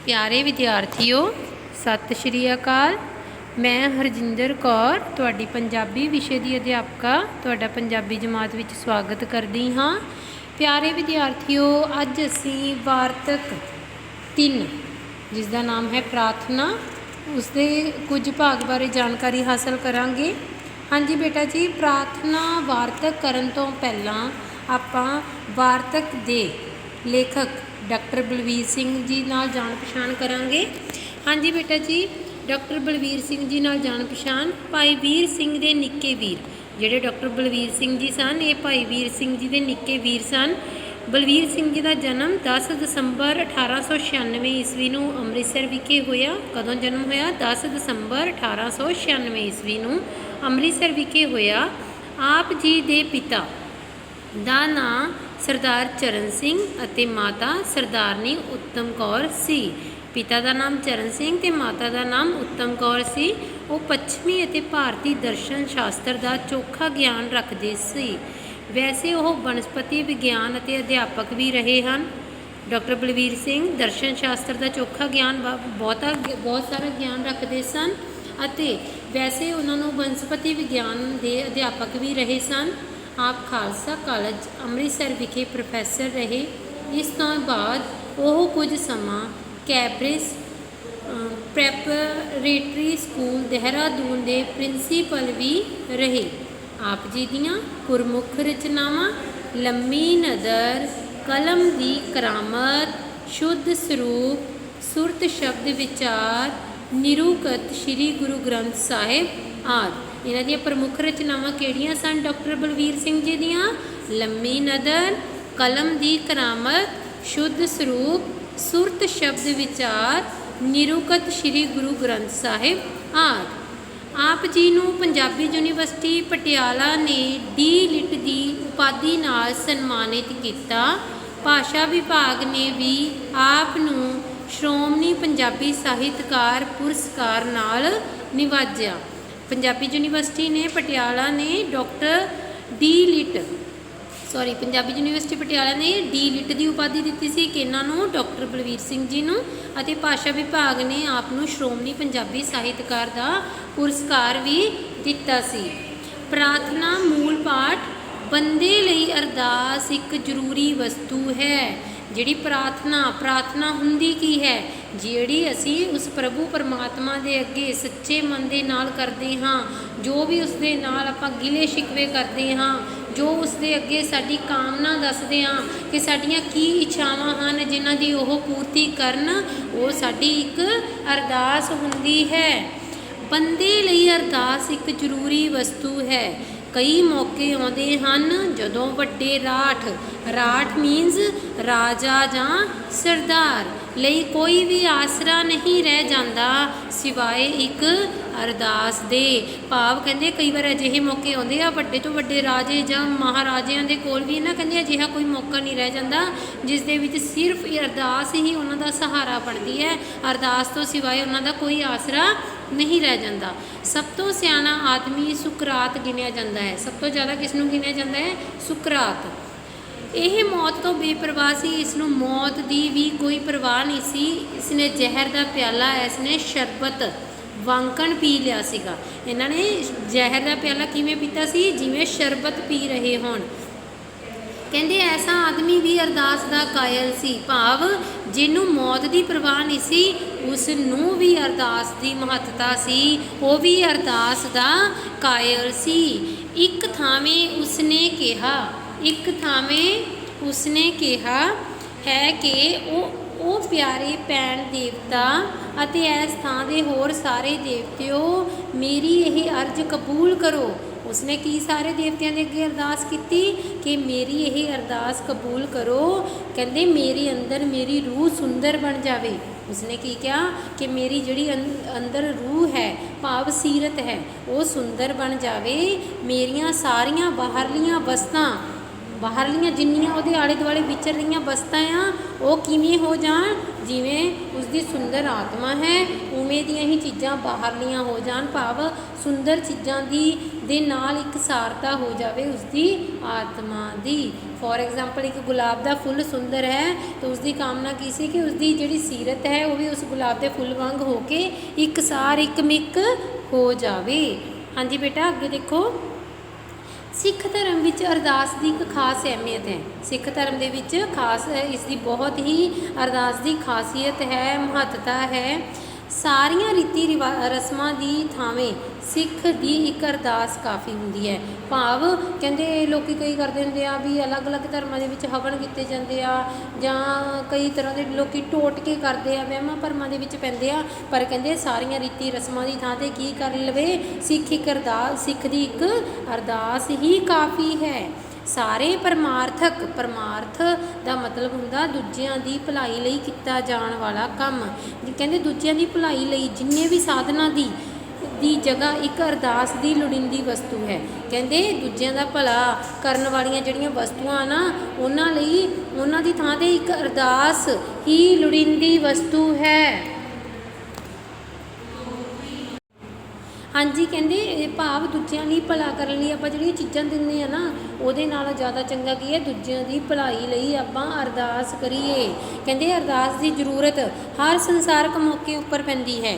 प्यारे विद्यार्थियों सत श्री अकाल। मैं हरजिंदर कौर तुहाडी पंजाबी विषय की अध्यापका तुहाडा पंजाबी जमात विच स्वागत करदी हाँ। प्यारे विद्यार्थियों अज असी वार्तक 3 जिसका नाम है प्रार्थना उसके कुछ भाग बारे जानकारी हासिल करांगे। हाँ जी बेटा जी, प्रार्थना वार्तक करन तो पहला आपां वार्तक दे लेखक डॉक्टर बलवीर सिंह जी नाल जान पछाण करांगे। हाँ जी बेटा जी, डॉक्टर बलवीर सिंह जी नाल जान पछाण भाई वीर सिंह दे निक्के वीर जिहड़े डॉक्टर बलवीर सिंह जी सन, ये भाई वीर सिंह जी दे निक्के वीर सन। बलवीर सिंह जी का जन्म 10 दसंबर 1896 ईस्वी नूं अमृतसर विखे होया। कदों जन्म होया? 10 दसंबर 1896 ईस्वी नूं अमृतसर विखे होया। आप जी दे पिता दा नाम सरदार चरण सिंह अते माता सरदारनी उत्तम कौर सी। पिता का नाम चरण सिंह ते माता का नाम उत्तम कौर सी। वो पश्चिमी अते भारती दर्शन शास्त्र का चोखा ज्ञान रखते सी। वैसे वो वनस्पति विज्ञान अते अध्यापक भी रहे हैं। डॉक्टर बलवीर सिंह दर्शन शास्त्र का चोखा ज्ञान बहुत सारा ज्ञान रखते सन अते वैसे उन्होंने वनस्पति विज्ञान के अध्यापक भी रहे सन। आप खालसा कॉलेज अमृतसर विखे प्रोफैसर रहे। इस तो बाद वह कुछ समा कैब्रिज प्रैपरेटरी स्कूल देहरादून के प्रिंसीपल भी रहे। आप जी दियाँ गुरमुख रचनावां लम्मी नज़र, कलम दी करामत, शुद्ध स्वरूप, सुरत शब्द विचार, निरूकत श्री गुरु ग्रंथ साहिब आदि। इन्हां दी प्रमुख रचनावां किहड़ियां सन डॉक्टर बलवीर सिंह जी दियां? लम्मी नज़र, कलम दी करामत, शुद्ध स्वरूप, सुरत शब्द विचार, निरूकत श्री गुरु ग्रंथ साहिब आदि। आप जी नूं पंजाबी यूनीवर्सिटी पटियाला ने डी लिट की उपाधि नाल सन्मानित किया। भाषा विभाग ने भी आप नूं श्रोमणी पंजाबी साहित्यकार पुरस्कार नाल निवाजिया। पंजाबी यूनीवर्सिटी ने पटियाला ने पंजाबी यूनीवर्सिटी पटियाला ने डी लिट की उपाधि दी सी किन्हां नूं? डॉक्टर बलवीर सिंह जी नूं। अते भाषा विभाग ने आप नूं श्रोमणी पंजाबी साहित्यकार का पुरस्कार भी दिता सी। प्रार्थना मूल पाठ बंदे लई अरदास एक जरूरी वस्तु है। जिहड़ी प्रार्थना हुंदी की है? जिहड़ी असी उस प्रभु परमात्मा दे अगे सच्चे मन दे नाल करदे हाँ, जो भी उसदे नाल आपां गिले शिकवे करदे हाँ, जो उसदे अगे साडी कामना दसदे हाँ कि साडियां की इच्छावां हन जिन्हां दी ओह पूर्ति करन, वो साडी एक अरदास हुंदी है। बंदे लई अरदास एक जरूरी वस्तु है। कई मौके आउंदे हन जदों वड्डे राठ मीनस राजा जां सरदार लई कोई भी आसरा नहीं रह जाता सिवाए एक अरदास दे। भाव कहते कई बार अजिहे मौके आउंदे आ वड्डे तो वड्डे राजे जां महाराजियां दे कोल भी ना कहते अजिहा कोई मौका नहीं रह जाता जिस दे विच सिर्फ अरदास ही उन्हां दा सहारा बनती है। अरदास तो सिवाए उन्हां दा कोई आसरा नहीं रह जाता। सब तो सियाना आदमी सुकरात गिनिया जाता है। सब तो ज़्यादा किसनों गिनिया जाता है? सुकरात। यह मौत तो बेपरवाह सी, इसनों मौत की भी कोई परवाह नहीं सी। इसने जहर का प्याला, इसने शरबत वांकण पी लिया सीगा। इन्होंने जहर का प्याला किवें पीता सी? जिवें शरबत पी रहे होण। कहते ऐसा आदमी भी अरदास का कायल सी। भाव जिन्हों मौत की परवाह नहीं सी उसनूं भी अरदास की महत्ता सी, वो भी अरदास का कायल सी। एक थावें उसने कहा है कि वो प्यारे भैन देवता अते इस थां दे होर सारे देवतेओ मेरी यह अर्ज कबूल करो। उसने की सारे देवतियों के अगे अरदास की कि मेरी यह अरदास कबूल करो। कहते मेरे अंदर मेरी रूह सुंदर बन जाए। उसने की कहा कि मेरी जिहड़ी अंदर रूह है भाव सीरत है वो सुंदर बन जाए। मेरिया सारिया बाहरलियाँ वस्तां बाहरलियाँ जिन्नियां उहदे आले दुआले विचर रही वस्तां आ वो किवें हो जाण? जिवें उसकी सुंदर आत्मा है उवें दियां ही चीज़ां बाहरलियाँ हो जाण। भाव सुंदर चीज़ां दी दे नाल एक सारता हो जाए उसकी आत्मा दी। फॉर एग्जाम्पल एक गुलाब का फुੱਲ सुंदर है तो उसकी कामना की सी कि उसकी जिहड़ी सीरत है वो भी उस गुलाब के फुੱਲ वांग होके एक सार एक मिक हो जावे। हाँ जी बेटा अगे देखो, सिख धर्म विच अरदास की एक खास अहमियत है। सिख धर्म दे विच खास इसकी बहुत ही अरदास की खासियत है, महत्ता है। सारिया रीति रस्मां की थावें सिख की एक अरदास काफ़ी होंदी है। भाव कहते लोग कई करते होंगे आ भी अलग अलग धर्मां दे विच हवन किए जाते आ जां कई तरह के लोग टोटके करते आ, वहमां भरमां दे विच पैंदे आ, पर कहते सारिया रीति रस्मां की थां ते की कर लवे, सिख एक अरदास, सिख की एक अरदास ही काफ़ी है। सारे परमार्थक, परमार्थ का मतलब हुंदा दूजियां दी भलाई लई कीता जाण वाला काम। कहते दूजियां दी भलाई लई जिन्ने भी साधना दी जगह एक अरदास की लोड़ींदी वस्तु है। कहते दूजियां दा भला करन वालियां जिहड़ियां वस्तुआं ना उन्हां लई उन्हां दी थां ते एक अरदास ही लोड़ींदी वस्तु है। हाँ जी कहते भाव दूजियां लई भला करन लई आपां जिहड़ियां चीज़ां दिंदे आ ना उहदे नाल ज़्यादा चंगा की है दूजियां दी भलाई लई आपां अरदास करिए। कहते अरदास की जरूरत हर संसारक मौके उपर पैंदी है।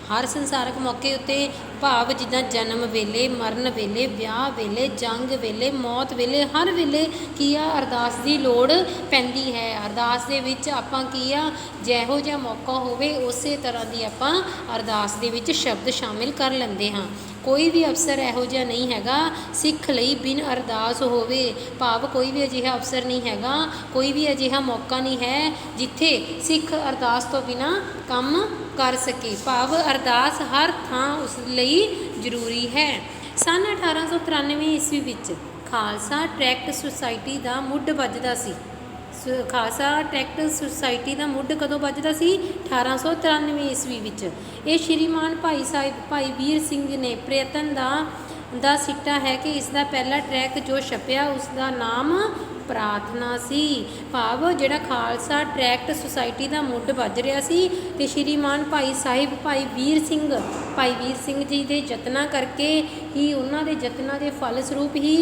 हर संसारक मौके उत्ते भाव जिद्दां जन्म वेले, मरण वेले, विआह वेले, जंग वेले, मौत वेले, हर वेले की आ अरदास की लोड़ पैंदी है। अरदास दे विच आपां की आ जिहो जिहा मौका होवे उस तरह की आपां अरदास दे विच शब्द शामिल कर लैंदे हाँ। कोई भी अवसर इहो जिहा नहीं हैगा सिख लई बिन अरदास होवे, भाव कोई भी अजिहा अवसर नहीं हैगा, कोई भी अजिहा मौका नहीं है जिथे सिख अरदास तो बिना काम कर सके। भाव अरदास हर थां उस लई जरूरी है। सन 1893 ईस्वी विच खालसा ट्रैक्ट सुसाइटी का मुੱਢ ਵੱਜਦਾ ਸੀ। खालसा ट्रैक्ट सुसाइटी का मुੱਢ कदों ਵੱਜਦਾ ਸੀ? 1893 ईस्वी विच। ये श्रीमान भाई साहिब भाई वीर सिंह ने प्रयत्न ਦਾ ਸਿੱਟਾ है कि इसका पहला ट्रैक जो छपिया उसका नाम प्रार्थना सी। भाव जिहड़ा खालसा ट्रैक्ट सुसाइटी का मुੱਢ ਵੱਜ ਰਿਹਾ ਸੀ ਤੇ श्रीमान भाई साहिब भाई वीर सिंह जी के यत्नां करके ही उन्हां दे यत्नां दे फल स्वरूप ही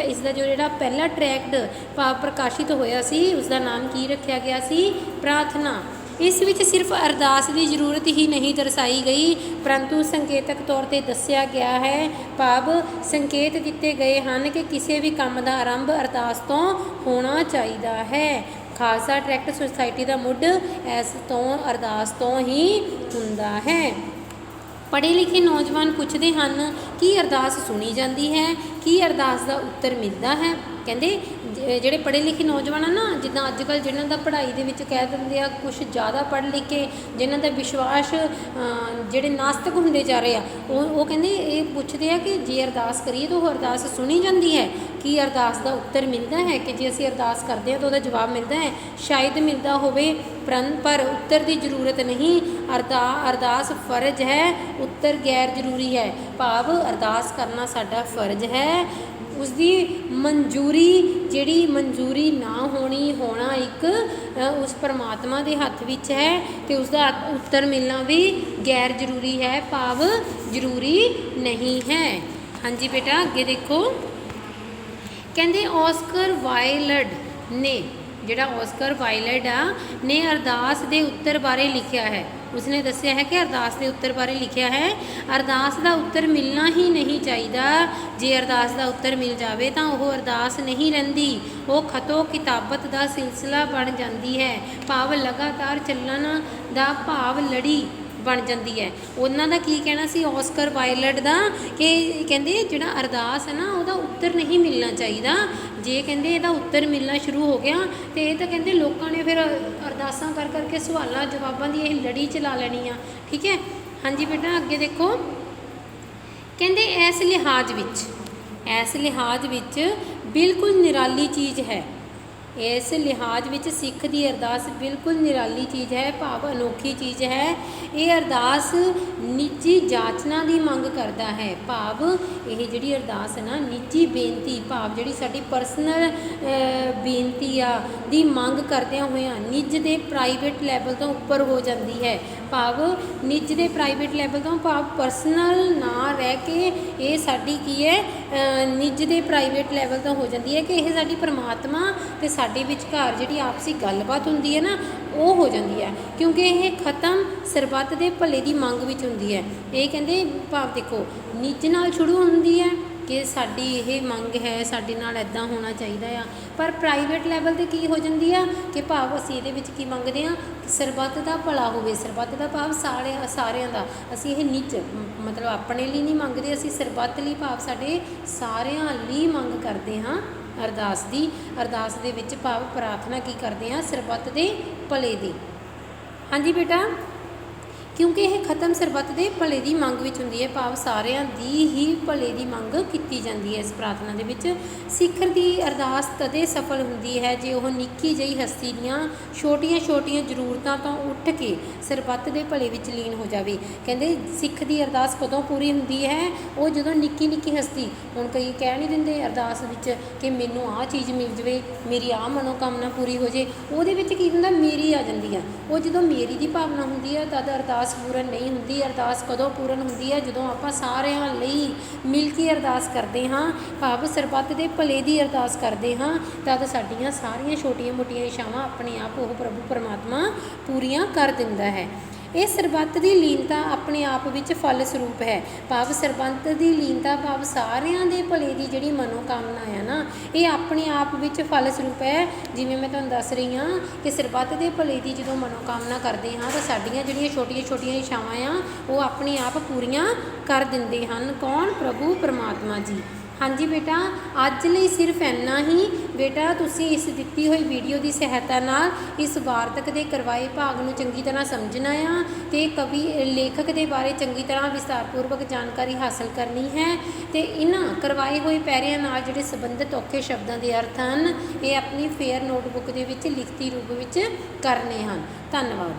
इसका जो जिहड़ा पहला ट्रैक्ट भाव प्रकाशित होया सी उसका नाम की रखा गया सी? प्रार्थना। इस विच सिर्फ अरदास की जरूरत ही नहीं दर्शाई गई परंतु संकेतक तौर पर दस्या गया है। भाव संकेत दिते गए हैं कि किसी भी काम का आरंभ अरदास तो होना चाहिए है। खालसा ट्रैक्ट सुसाइटी का मुੱਢ इस तो अरदास तो ही हुंदा है। पढ़े लिखे नौजवान पूछते हैं कि अरदास सुनी जाती है, कि अरदास का उत्तर मिलता है। कहते ਜਿਹੜੇ पढ़े लिखे नौजवान है ना जिदा अजकल जिन्हों का पढ़ाई के विच कह देंगे आ कुछ ज़्यादा पढ़ लिख के जिन्हों का विश्वास जोड़े नास्तिक होंगे जा रहे हैं वो कहते ये पूछते हैं कि जे अरदास करिए तो अरदास सुनी जाती है, कि अरदास का उत्तर मिलता है, कि जे असीं अरदास करते हैं तो वह जवाब मिलता है। शायद मिलता होवे पर उत्तर की जरूरत नहीं। अरदास फर्ज है, उत्तर गैर जरूरी है। भाव अरदास करना साडा फर्ज है, उसकी मंजूरी जिहड़ी मंजूरी ना होना एक उस परमात्मा के हथ विच है, तो उसका उत्तर मिलना भी गैर जरूरी है, भाव जरूरी नहीं है। हाँ जी बेटा अगे देखो, कहते ऑस्कर वाइल्ड ने जिहड़ा ऑस्कर वाइल्ड ने अरदास के उत्तर बारे लिखा है। उसने दस्या है कि अरदास के उत्तर बारे लिखा है अरदास का उत्तर मिलना ही नहीं चाहिए। जे अरदास का उत्तर मिल जाए तो वह अरदास नहीं रहिंदी, वो खतो किताबत का सिलसिला बन जाती है। भाव लगातार चलन का भाव लड़ी बन जाती है। उन्होंने की कहना सी ऑस्कर वाइल्ड का कि कहते जिहड़ा अरदास है ना उसका उत्तर नहीं मिलना चाहिए। जे कहते इसका उत्तर मिलना शुरू हो गया तो ये तो कहते लोगों ने फिर अरदासां कर करके सवालों जवाबों की यह लड़ी चला लेनी आ। ठीक है। हाँ जी बेटा अगे देखो, कहते इस लिहाज विच बिल्कुल निराली चीज़ है। ਇਸ ਲਿਹਾਜ਼ ਵਿੱਚ ਸਿੱਖ ਦੀ ਅਰਦਾਸ ਬਿਲਕੁਲ ਨਿਰਾਲੀ ਚੀਜ਼ ਹੈ, ਭਾਵ ਅਨੋਖੀ ਚੀਜ਼ ਹੈ। ਇਹ ਅਰਦਾਸ ਨਿੱਜੀ ਜਾਚਨਾ ਦੀ ਮੰਗ ਕਰਦਾ ਹੈ, ਭਾਵ ਇਹ ਜਿਹੜੀ ਅਰਦਾਸ ਹੈ ਨਾ ਨਿੱਜੀ ਬੇਨਤੀ, ਭਾਵ ਜਿਹੜੀ ਸਾਡੀ ਪਰਸਨਲ ਬੇਨਤੀ ਆ ਦੀ ਮੰਗ ਕਰਦਿਆਂ ਹੋਇਆਂ ਨਿੱਜ ਦੇ ਪ੍ਰਾਈਵੇਟ ਲੈਵਲ ਤੋਂ ਉੱਪਰ ਹੋ ਜਾਂਦੀ ਹੈ, ਭਾਵ ਨਿੱਜ ਦੇ ਪ੍ਰਾਈਵੇਟ ਲੈਵਲ ਤੋਂ ਭਾਵ ਪਰਸਨਲ ਨਾ ਰਹਿ ਕੇ ਇਹ ਸਾਡੀ ਕੀ ਹੈ ਨਿੱਜ ਦੇ ਪ੍ਰਾਈਵੇਟ ਲੈਵਲ ਤੋਂ ਹੋ ਜਾਂਦੀ ਹੈ ਕਿ ਇਹ ਸਾਡੀ ਪਰਮਾਤਮਾ ਅਤੇ ਸਾਡੇ ਵਿਚਕਾਰ ਜਿਹੜੀ ਆਪਸੀ ਗੱਲਬਾਤ ਹੁੰਦੀ ਹੈ ਨਾ ਉਹ ਹੋ ਜਾਂਦੀ ਹੈ, ਕਿਉਂਕਿ ਇਹ ਖਤਮ ਸਰਬੱਤ ਦੇ ਭਲੇ ਦੀ ਮੰਗ ਵਿੱਚ ਹੁੰਦੀ ਹੈ। ਇਹ ਕਹਿੰਦੇ ਭਾਵ ਦੇਖੋ ਨਿੱਜ ਨਾਲ ਸ਼ੁਰੂ ਹੁੰਦੀ ਹੈ ਕਿ ਸਾਡੀ ਇਹ ਮੰਗ ਹੈ, ਸਾਡੇ ਨਾਲ ਇੱਦਾਂ ਹੋਣਾ ਚਾਹੀਦਾ ਆ, ਪਰ ਪ੍ਰਾਈਵੇਟ ਲੈਵਲ 'ਤੇ ਕੀ ਹੋ ਜਾਂਦੀ ਆ ਕਿ ਭਾਵ ਅਸੀਂ ਇਹਦੇ ਵਿੱਚ ਕੀ ਮੰਗਦੇ ਹਾਂ ਕਿ ਸਰਬੱਤ ਦਾ ਭਲਾ ਹੋਵੇ, ਸਰਬੱਤ ਦਾ ਭਾਵ ਸਾਰਿਆਂ ਦਾ। ਅਸੀਂ ਇਹ ਨਿੱਜ ਮਤਲਬ ਆਪਣੇ ਲਈ ਨਹੀਂ ਮੰਗਦੇ, ਅਸੀਂ ਸਰਬੱਤ ਲਈ ਭਾਵ ਸਾਡੇ ਸਾਰਿਆਂ ਲਈ ਮੰਗ ਕਰਦੇ ਹਾਂ। ਅਰਦਾਸ ਦੇ ਵਿੱਚ ਭਾਵ ਪ੍ਰਾਰਥਨਾ ਕੀ ਕਰਦੇ ਹਾਂ ਸਰਬੱਤ ਦੇ ਭਲੇ ਦੀ। ਹਾਂਜੀ ਬੇਟਾ, ਕਿਉਂਕਿ ਇਹ ਖਤਮ ਸਰਬੱਤ ਦੇ ਭਲੇ ਦੀ ਮੰਗ ਵਿੱਚ ਹੁੰਦੀ ਹੈ, ਭਾਵ ਸਾਰਿਆਂ ਦੀ ਹੀ ਭਲੇ ਦੀ ਮੰਗ ਕੀਤੀ ਜਾਂਦੀ ਹੈ। ਇਸ ਪ੍ਰਾਰਥਨਾ ਦੇ ਵਿੱਚ ਸਿੱਖ ਦੀ ਅਰਦਾਸ ਤਦੇ ਸਫਲ ਹੁੰਦੀ ਹੈ ਜੇ ਉਹ ਨਿੱਕੀ ਜਿਹੀ ਹਸਤੀ ਦੀਆਂ ਛੋਟੀਆਂ ਜ਼ਰੂਰਤਾਂ ਤੋਂ ਉੱਠ ਕੇ ਸਰਬੱਤ ਦੇ ਭਲੇ ਵਿੱਚ ਲੀਨ ਹੋ ਜਾਵੇ। ਕਹਿੰਦੇ ਸਿੱਖ ਦੀ ਅਰਦਾਸ ਕਦੋਂ ਪੂਰੀ ਹੁੰਦੀ ਹੈ, ਉਹ ਜਦੋਂ ਨਿੱਕੀ ਹਸਤੀ, ਹੁਣ ਕਈ ਕਹਿ ਨਹੀਂ ਦਿੰਦੇ ਅਰਦਾਸ ਵਿੱਚ ਕਿ ਮੈਨੂੰ ਆਹ ਚੀਜ਼ ਮਿਲ ਜਾਵੇ, ਮੇਰੀ ਆਹ ਮਨੋਕਾਮਨਾ ਪੂਰੀ ਹੋ ਜੇ, ਉਹਦੇ ਵਿੱਚ ਕੀ ਹੁੰਦਾ ਮੇਰੀ ਆ ਜਾਂਦੀ ਆ। ਉਹ ਜਦੋਂ ਮੇਰੀ ਦੀ ਭਾਵਨਾ ਹੁੰਦੀ ਆ ਤਦ ਅਰਦਾਸ ਪੂਰਨ ਨਹੀਂ ਹੁੰਦੀ। ਅਰਦਾਸ ਕਦੋਂ ਪੂਰਨ ਹੁੰਦੀ ਹੈ, ਜਦੋਂ ਆਪਾਂ ਸਾਰਿਆਂ ਲਈ ਮਿਲ ਕੇ ਅਰਦਾਸ ਕਰਦੇ ਹਾਂ, ਭਾਵ ਸਰਬੱਤ ਦੇ ਭਲੇ ਦੀ ਅਰਦਾਸ ਕਰਦੇ ਹਾਂ, ਤਦ ਸਾਡੀਆਂ ਸਾਰੀਆਂ ਛੋਟੀਆਂ-ਮੋਟੀਆਂ ਇੱਛਾਵਾਂ ਆਪਣੇ ਆਪ ਉਹ ਪ੍ਰਭੂ ਪਰਮਾਤਮਾ ਪੂਰੀਆਂ ਕਰ ਦਿੰਦਾ ਹੈ। ਇਹ ਸਰਬੱਤ ਦੀ ਲੀਨਤਾ ਆਪਣੇ ਆਪ ਵਿੱਚ ਫਲ ਸਰੂਪ ਹੈ, ਭਾਵ ਸਰਬੱਤ ਦੀ ਲੀਨਤਾ ਭਾਵ ਸਾਰਿਆਂ ਦੇ ਭਲੇ ਦੀ ਜਿਹੜੀ ਮਨੋਕਾਮਨਾ ਹੈ ਨਾ ਇਹ ਆਪਣੇ ਆਪ ਵਿੱਚ ਫਲ ਸਰੂਪ ਹੈ। ਜਿਵੇਂ ਮੈਂ ਤੁਹਾਨੂੰ ਦੱਸ ਰਹੀ ਹਾਂ ਕਿ ਸਰਬੱਤ ਦੇ ਭਲੇ ਦੀ ਜਦੋਂ ਮਨੋਕਾਮਨਾ ਕਰਦੇ ਹਾਂ ਤਾਂ ਸਾਡੀਆਂ ਜਿਹੜੀਆਂ ਛੋਟੀਆਂ ਇੱਛਾਵਾਂ ਆ ਉਹ ਆਪਣੇ ਆਪ ਪੂਰੀਆਂ ਕਰ ਦਿੰਦੇ ਹਨ। ਕੌਣ? ਪ੍ਰਭੂ ਪਰਮਾਤਮਾ ਜੀ। ਹਾਂਜੀ ਬੇਟਾ, ਅੱਜ ਲਈ ਸਿਰਫ ਇੰਨਾ ਹੀ। ਬੇਟਾ ਤੁਸੀਂ ਇਸ ਦਿੱਤੀ ਹੋਈ ਵੀਡੀਓ ਦੀ ਸਹਾਇਤਾ ਨਾਲ ਇਸ ਵਾਰਤਕ ਦੇ ਕਰਵਾਏ ਭਾਗ ਨੂੰ ਚੰਗੀ ਤਰ੍ਹਾਂ ਸਮਝਣਾ ਆ ਅਤੇ ਲੇਖਕ ਦੇ ਬਾਰੇ ਚੰਗੀ ਤਰ੍ਹਾਂ ਵਿਸਤਾਰਪੂਰਵਕ ਜਾਣਕਾਰੀ ਹਾਸਲ ਕਰਨੀ ਹੈ ਅਤੇ ਇਹਨਾਂ ਕਰਵਾਏ ਹੋਏ ਪੈਰਿਆਂ ਨਾਲ ਜਿਹੜੇ ਸੰਬੰਧਿਤ ਔਖੇ ਸ਼ਬਦਾਂ ਦੇ ਅਰਥ ਹਨ ਇਹ ਆਪਣੀ ਫੇਅਰ ਨੋਟਬੁੱਕ ਦੇ ਵਿੱਚ ਲਿਖਤੀ ਰੂਪ ਵਿੱਚ ਕਰਨੇ ਹਨ। ਧੰਨਵਾਦ।